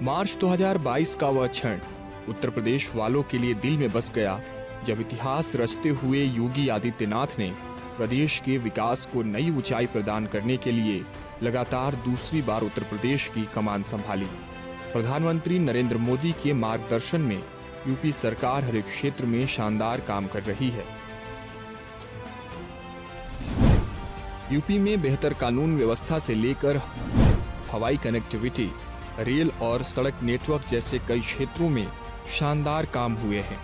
मार्च 2022 का वह क्षण उत्तर प्रदेश वालों के लिए दिल में बस गया जब इतिहास रचते हुए योगी आदित्यनाथ ने प्रदेश के विकास को नई ऊंचाई प्रदान करने के लिए लगातार दूसरी बार उत्तर प्रदेश की कमान संभाली। प्रधानमंत्री नरेंद्र मोदी के मार्गदर्शन में यूपी सरकार हर एक क्षेत्र में शानदार काम कर रही है। यूपी में बेहतर कानून व्यवस्था से लेकर हवाई कनेक्टिविटी, रेल और सड़क नेटवर्क जैसे कई क्षेत्रों में शानदार काम हुए हैं।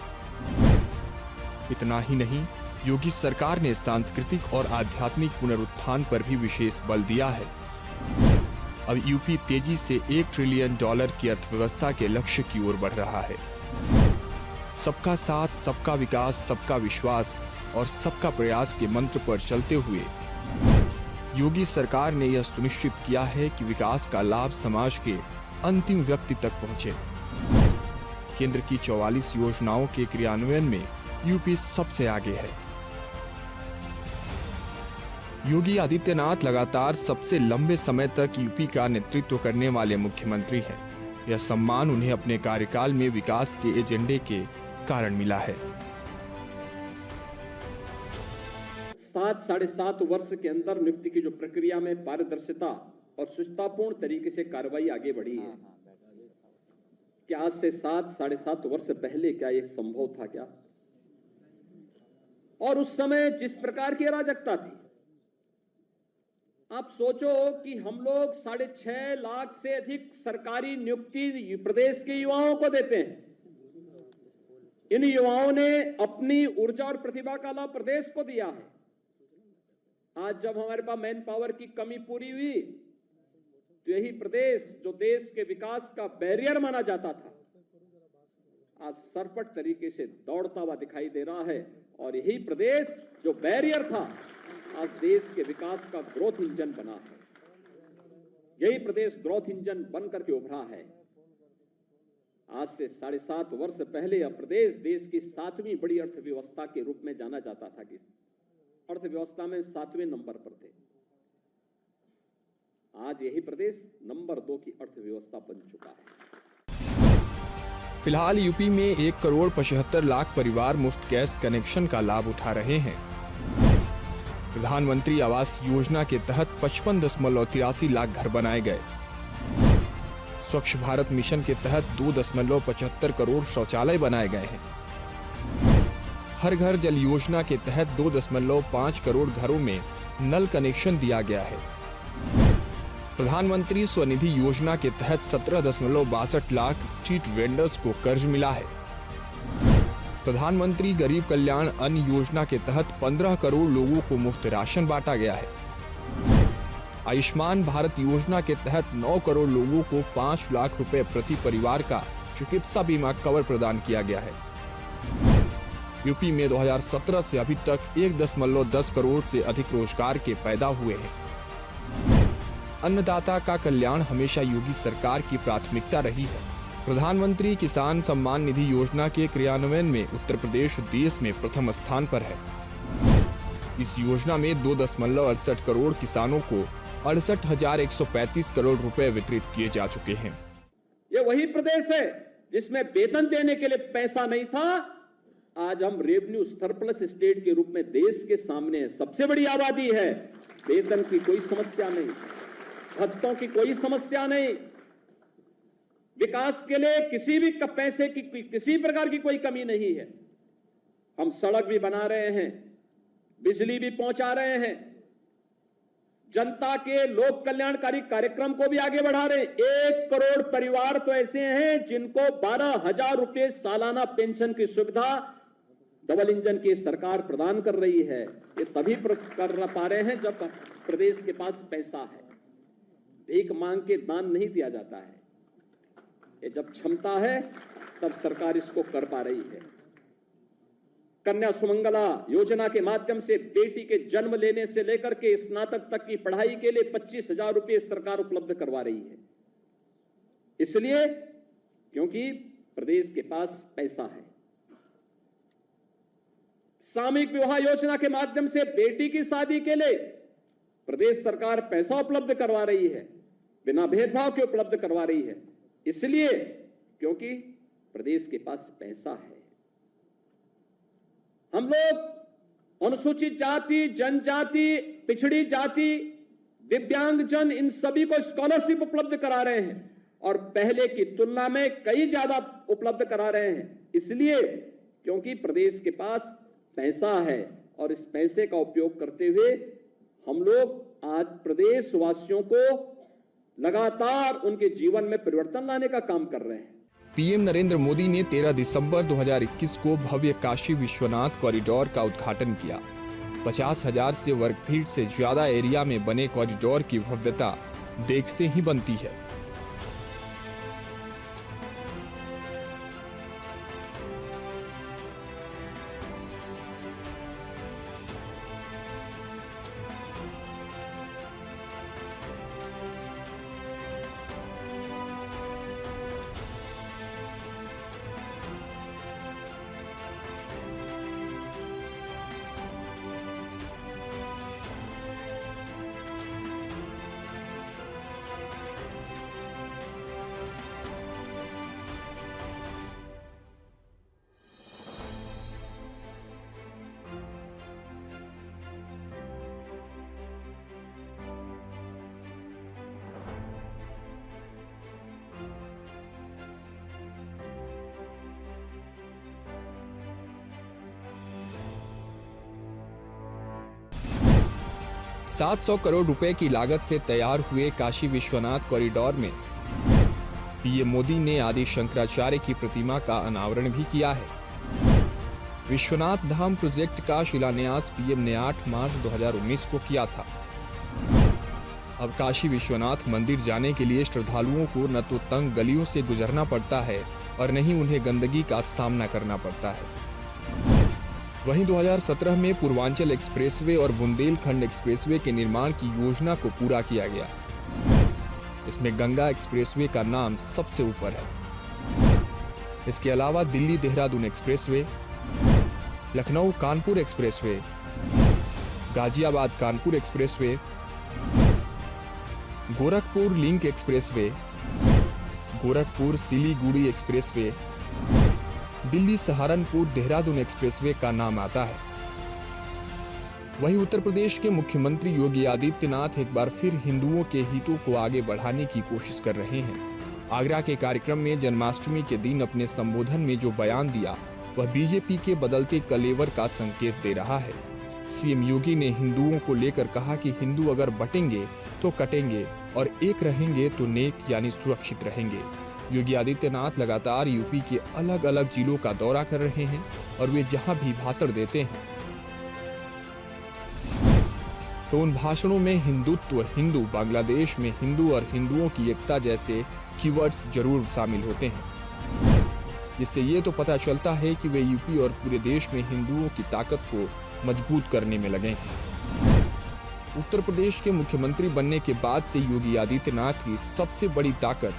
इतना ही नहीं, योगी सरकार ने सांस्कृतिक और आध्यात्मिक पुनरुत्थान पर भी विशेष बल दिया है। अब यूपी तेजी से $1 ट्रिलियन की अर्थव्यवस्था के लक्ष्य की ओर बढ़ रहा है। सबका साथ, सबका विकास, सबका विश्वास और सबका प्रयास के मंत्र पर चलते हुए योगी सरकार ने यह सुनिश्चित किया है कि विकास का लाभ समाज के अंतिम व्यक्ति तक पहुंचे। केंद्र की 44 योजनाओं के क्रियान्वयन में यूपी सबसे आगे है। योगी आदित्यनाथ लगातार सबसे लंबे समय तक यूपी का नेतृत्व करने वाले मुख्यमंत्री हैं। यह सम्मान उन्हें अपने कार्यकाल में विकास के एजेंडे के कारण मिला है। 7 साढ़े 7 वर्ष के अंदर नियुक्ति की जो प्रक्रिया में पारदर्शिता और सुचितापूर्ण तरीके से कार्रवाई आगे बढ़ी है, क्या आज से 7 साढ़े 7 वर्ष पहले क्या यह संभव था क्या? और उस समय जिस प्रकार की अराजकता थी, आप सोचो कि हम लोग 6.5 लाख से अधिक सरकारी नियुक्ति प्रदेश के युवाओं को देते हैं। इन युवाओं ने अपनी ऊर्जा और प्रतिभा का लाभ प्रदेश को दिया है। आज जब हमारे पास मैन पावर की कमी पूरी हुई, तो यही प्रदेश जो देश के विकास का बैरियर माना जाता था, आज सरपट तरीके से दौड़ता हुआ दिखाई दे रहा है। और यही प्रदेश जो बैरियर था, आज देश के विकास का ग्रोथ इंजन बना है। यही प्रदेश ग्रोथ इंजन बनकर के उभरा है। आज से 7.5 वर्ष पहले यह प्रदेश देश की 7वीं बड़ी अर्थव्यवस्था के रूप में जाना जाता था कि अर्थव्यवस्था में 7वें नंबर पर थे। आज यही प्रदेश नंबर 2 की अर्थव्यवस्था बन चुका है। फिलहाल यूपी में 1,75,00,000 परिवार मुफ्त गैस कनेक्शन का लाभ उठा रहे हैं। प्रधानमंत्री आवास योजना के तहत 55.83 लाख घर बनाए गए। स्वच्छ भारत मिशन के तहत 2.75 करोड़ शौचालय बनाए गए हैं। हर घर जल योजना के तहत 2.5 करोड़ घरों में नल कनेक्शन दिया गया है। प्रधानमंत्री स्वनिधि योजना के तहत 17.62 लाख स्ट्रीट वेंडर्स को कर्ज मिला है। प्रधानमंत्री गरीब कल्याण अन्न योजना के तहत 15 करोड़ लोगों को मुफ्त राशन बांटा गया है। आयुष्मान भारत योजना के तहत 9 करोड़ लोगों को 5 लाख रुपए प्रति परिवार का चिकित्सा बीमा कवर प्रदान किया गया है। यूपी में 2017 से अभी तक 1.10 करोड़ से अधिक रोजगार के पैदा हुए हैं। अन्नदाता का कल्याण हमेशा योगी सरकार की प्राथमिकता रही है। प्रधानमंत्री किसान सम्मान निधि योजना के क्रियान्वयन में उत्तर प्रदेश देश में प्रथम स्थान पर है। इस योजना में 2.68 करोड़ किसानों को 68,135 करोड़ रुपए वितरित किए जा चुके हैं। ये वही प्रदेश है जिसमें वेतन देने के लिए पैसा नहीं था। आज हम रेवेन्यू सरप्लस स्टेट के रूप में देश के सामने है। सबसे बड़ी आबादी है, वेतन की कोई समस्या नहीं, भत्तों की कोई समस्या नहीं, विकास के लिए किसी भी पैसे की किसी प्रकार की कोई कमी नहीं है। हम सड़क भी बना रहे हैं, बिजली भी पहुंचा रहे हैं, जनता के लोक कल्याणकारी कार्यक्रम को भी आगे बढ़ा रहे हैं। 1 करोड़ परिवार तो ऐसे हैं जिनको 12,000 रुपए सालाना पेंशन की सुविधा डबल इंजन की सरकार प्रदान कर रही है। ये तभी कर पा रहे हैं जब प्रदेश के पास पैसा है। भीख मांग के दान नहीं दिया जाता है। ये जब क्षमता है तब सरकार इसको कर पा रही है। कन्या सुमंगला योजना के माध्यम से बेटी के जन्म लेने से लेकर के स्नातक तक की पढ़ाई के लिए 25,000 रुपए सरकार उपलब्ध करवा रही है। इसलिए क्योंकि प्रदेश के पास पैसा है। सामूहिक विवाह योजना के माध्यम से बेटी की शादी के लिए प्रदेश सरकार पैसा उपलब्ध करवा रही है, बिना भेदभाव के उपलब्ध करवा रही है। इसलिए क्योंकि प्रदेश के पास पैसा है। हम लोग अनुसूचित जाति, जनजाति, पिछड़ी जाति, दिव्यांगजन, इन सभी को स्कॉलरशिप उपलब्ध करा रहे हैं और पहले की तुलना में कई ज्यादा उपलब्ध करा रहे हैं। इसलिए क्योंकि प्रदेश के पास पैसा है और इस पैसे का उपयोग करते हुए हम लोग आज प्रदेशवासियों को लगातार उनके जीवन में परिवर्तन लाने का काम कर रहे हैं। पीएम नरेंद्र मोदी ने 13 दिसंबर 2021 को भव्य काशी विश्वनाथ कॉरिडोर का उद्घाटन किया। 50,000 से वर्ग फीट से ज्यादा एरिया में बने कॉरिडोर की भव्यता देखते ही बनती है। ₹700 करोड़ की लागत से तैयार हुए काशी विश्वनाथ कॉरिडोर में पीएम मोदी ने आदि शंकराचार्य की प्रतिमा का अनावरण भी किया है। विश्वनाथ धाम प्रोजेक्ट का शिलान्यास पीएम ने 8 मार्च 2019 को किया था। अब काशी विश्वनाथ मंदिर जाने के लिए श्रद्धालुओं को न तो तंग गलियों से गुजरना पड़ता है और न ही उन्हें गंदगी का सामना करना पड़ता है। वहीं 2017 में पूर्वांचल एक्सप्रेसवे और बुंदेलखंड एक्सप्रेसवे के निर्माण की योजना को पूरा किया गया। इसमें गंगा एक्सप्रेसवे का नाम सबसे ऊपर है। इसके अलावा Delhi Dehradun expressway, Lucknow Kanpur expressway, Ghaziabad Kanpur expressway, Gorakhpur link expressway, Gorakhpur Siliguri expressway, Delhi Saharanpur Dehradun expressway का नाम आता है। वहीं उत्तर प्रदेश के मुख्यमंत्री योगी आदित्यनाथ एक बार फिर हिंदुओं के हितों को आगे बढ़ाने की कोशिश कर रहे हैं। आगरा के कार्यक्रम में जन्माष्टमी के दिन अपने संबोधन में जो बयान दिया वह बीजेपी के बदलते कलेवर का संकेत दे रहा है। सीएम योगी ने हिंदुओं को लेकर कहा कि हिंदू अगर बटेंगे तो कटेंगे और एक रहेंगे तो नेक यानी सुरक्षित रहेंगे। योगी आदित्यनाथ लगातार यूपी के अलग अलग जिलों का दौरा कर रहे हैं और वे जहां भी भाषण देते हैं तो उन भाषणों में हिंदुत्व, हिंदू, बांग्लादेश में हिंदू और हिंदुओं की एकता जैसे कीवर्ड्स जरूर शामिल होते हैं, जिससे ये तो पता चलता है कि वे यूपी और पूरे देश में हिंदुओं की ताकत को मजबूत करने में लगे हैं। उत्तर प्रदेश के मुख्यमंत्री बनने के बाद से योगी आदित्यनाथ की सबसे बड़ी ताकत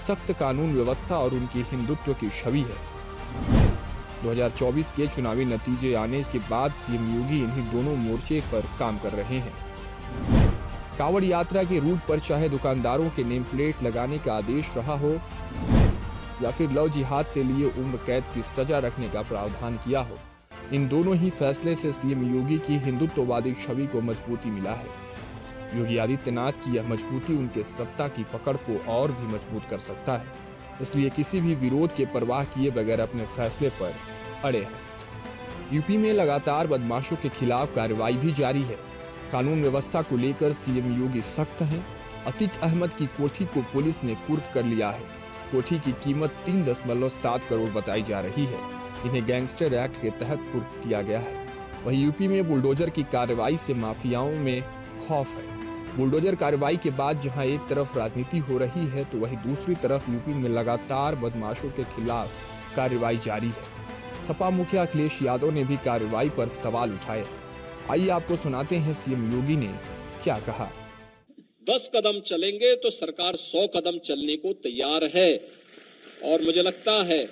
सख्त कानून व्यवस्था और उनकी हिंदुत्व की छवि है। 2024 के चुनावी नतीजे आने के बाद सीएम योगी इन्हीं दोनों मोर्चे पर काम कर रहे हैं। कांवड़ यात्रा के रूट पर चाहे दुकानदारों के नेम प्लेट लगाने का आदेश रहा हो या फिर लव जिहाद से लिए उम्र कैद की सजा रखने का प्रावधान किया हो, इन दोनों ही फैसले से सीएम योगी की हिंदुत्ववादी छवि को मजबूती मिला है। योगी आदित्यनाथ की यह मजबूती उनके सत्ता की पकड़ को और भी मजबूत कर सकता है, इसलिए किसी भी विरोध के परवाह किए बगैर अपने फैसले पर अड़े हैं। यूपी में लगातार बदमाशों के खिलाफ कार्रवाई भी जारी है। कानून व्यवस्था को लेकर सीएम योगी सख्त हैं। अतीक अहमद की कोठी को पुलिस ने कुर्क कर लिया है। कोठी की कीमत 3.7 करोड़ बताई जा रही है। इन्हें गैंगस्टर एक्ट के तहत कुर्क किया गया है। वहीं यूपी में बुलडोजर की कार्रवाई से माफियाओं में खौफ है। बुलडोजर कार्रवाई के बाद जहां एक तरफ राजनीति हो रही है तो वहीं दूसरी तरफ यूपी में लगातार बदमाशों के खिलाफ कार्रवाई जारी है। सपा मुखिया अखिलेश यादव ने भी कार्रवाई पर सवाल उठाए। आइए आपको सुनाते हैं सीएम योगी ने क्या कहा। 10 कदम चलेंगे तो सरकार 100 कदम चलने को तैयार है और मुझे लगता है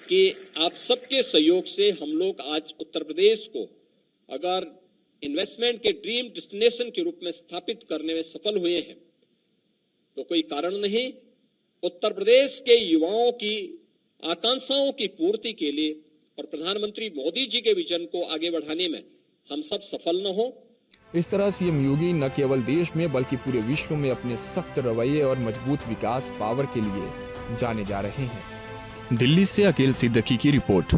कि आप सबके सहयोग से हम लोग आज उत्तर प्रदेश को अगर इन्वेस्टमेंट के ड्रीम डेस्टिनेशन के रूप में स्थापित करने में सफल हुए हैं तो कोई कारण नहीं उत्तर प्रदेश के युवाओं की आकांक्षाओं की पूर्ति के लिए और प्रधानमंत्री मोदी जी के विजन को आगे बढ़ाने में हम सब सफल न हो। इस तरह सीएम योगी न केवल देश में बल्कि पूरे विश्व में अपने सख्त रवैये और मजबूत विकास पावर के लिए जाने जा रहे हैं। दिल्ली से अकील सिद्दीकी की रिपोर्ट।